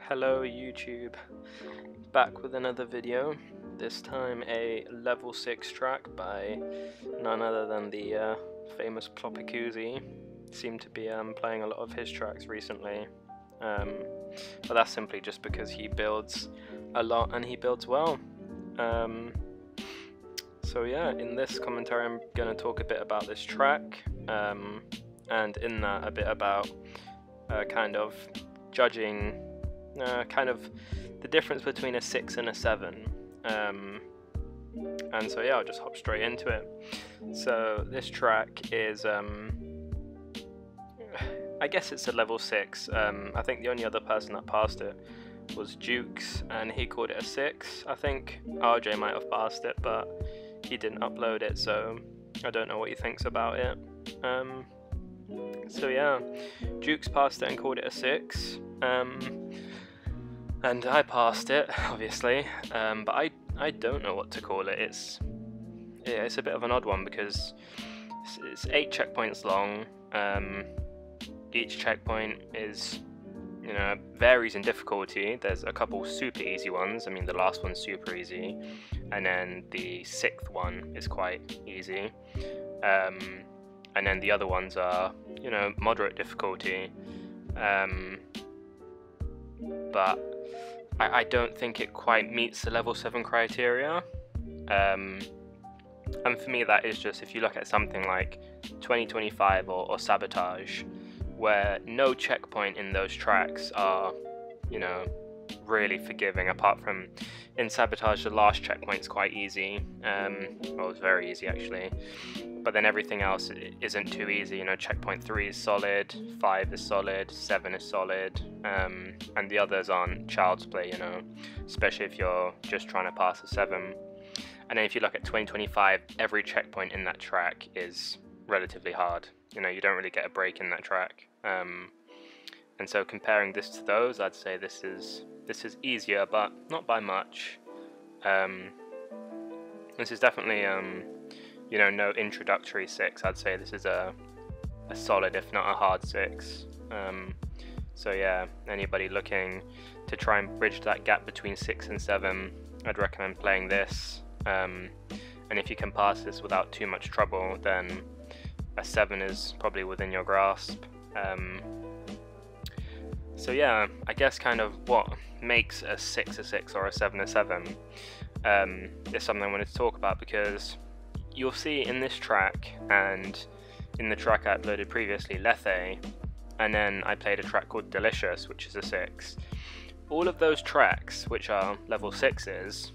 Hello YouTube, back with another video, this time a level 6 track by none other than the famous Plopikuzi. Seem to be playing a lot of his tracks recently, but that's simply just because he builds a lot and he builds well. So yeah, in this commentary I'm going to talk a bit about this track, and in that a bit about kind of judging kind of the difference between a 6 and a 7, and so yeah, I'll just hop straight into it. So this track is I guess it's a level 6. I think the only other person that passed it was Jukes, and he called it a 6. I think RJ might have passed it, but he didn't upload it, so I don't know what he thinks about it. So yeah, Jukes passed it and called it a 6. And I passed it, obviously, but I don't know what to call it. It's a bit of an odd one because it's 8 checkpoints long. Each checkpoint is, varies in difficulty. There's a couple super easy ones. I mean, the last one's super easy, and then the 6th one is quite easy. And then the other ones are, moderate difficulty. But I don't think it quite meets the level 7 criteria. And for me that is just, if you look at something like 2025 or Sabotage, where no checkpoint in those tracks are, really forgiving, apart from in Sabotage the last checkpoint's quite easy. Well, it's very easy actually, but then everything else isn't too easy. Checkpoint 3 is solid, 5 is solid, 7 is solid, and the others aren't child's play, especially if you're just trying to pass a 7. And then if you look at 2025, every checkpoint in that track is relatively hard. You don't really get a break in that track. And so comparing this to those, I'd say this is easier, but not by much. This is definitely no introductory 6. I'd say this is a solid, if not a hard 6. So yeah, anybody looking to try and bridge that gap between 6 and 7, I'd recommend playing this. And if you can pass this without too much trouble, then a 7 is probably within your grasp. So yeah, I guess kind of what makes a 6 a 6 or a 7 a 7 is something I wanted to talk about, because you'll see in this track and in the track I uploaded previously, Lethe, and then I played a track called Delicious, which is a 6. All of those tracks, which are level 6s,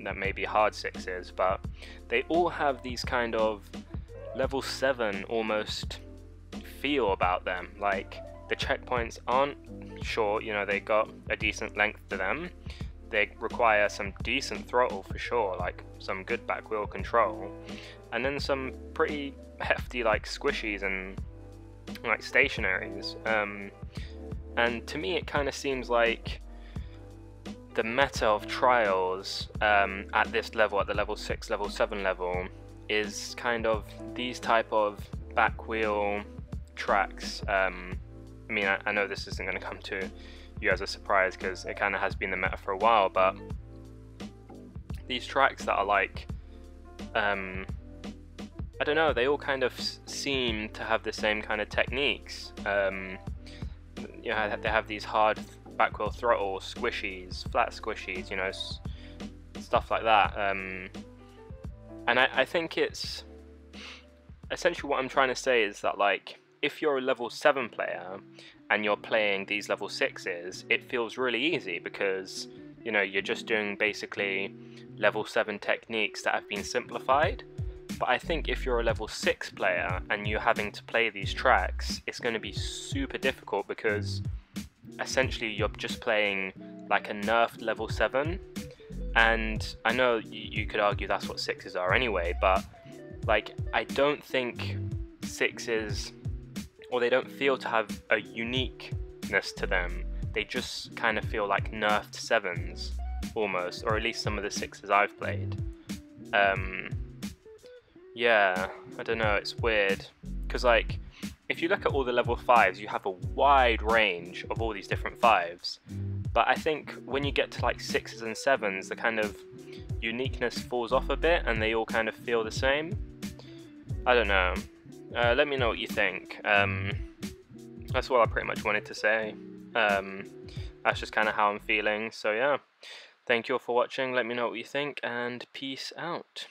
that may be hard 6s, but they all have these kind of level 7 almost feel about them. Like, the checkpoints aren't short, they got a decent length to them. They require some decent throttle for sure, like some good back wheel control, and then some pretty hefty like squishies and like stationaries. And to me it kind of seems like the meta of trials at this level, at the level 6, level 7 level, is kind of these type of back wheel tracks. I mean, I know this isn't going to come to you as a surprise because it kind of has been the meta for a while, but these tracks that are like, I don't know, they all kind of seem to have the same kind of techniques. They have these hard back wheel throttle, squishies, flat squishies, stuff like that. And I think it's essentially what I'm trying to say is that, like, if you're a level 7 player and you're playing these level 6s, it feels really easy because, you're just doing basically level 7 techniques that have been simplified. But I think if you're a level 6 player and you're having to play these tracks, it's going to be super difficult because essentially you're just playing like a nerfed level 7. And I know you could argue that's what 6s are anyway, but like, I don't think 6s, or they don't feel to have a uniqueness to them. They just kind of feel like nerfed 7s almost, or at least some of the 6s I've played. Yeah, I don't know, it's weird, because like, if you look at all the level 5s, you have a wide range of all these different 5s, But I think when you get to like 6s and 7s, the kind of uniqueness falls off a bit and they all kind of feel the same. I don't know. Let me know what you think. That's all I pretty much wanted to say. That's just kind of how I'm feeling. So yeah, thank you all for watching. Let me know what you think, and peace out.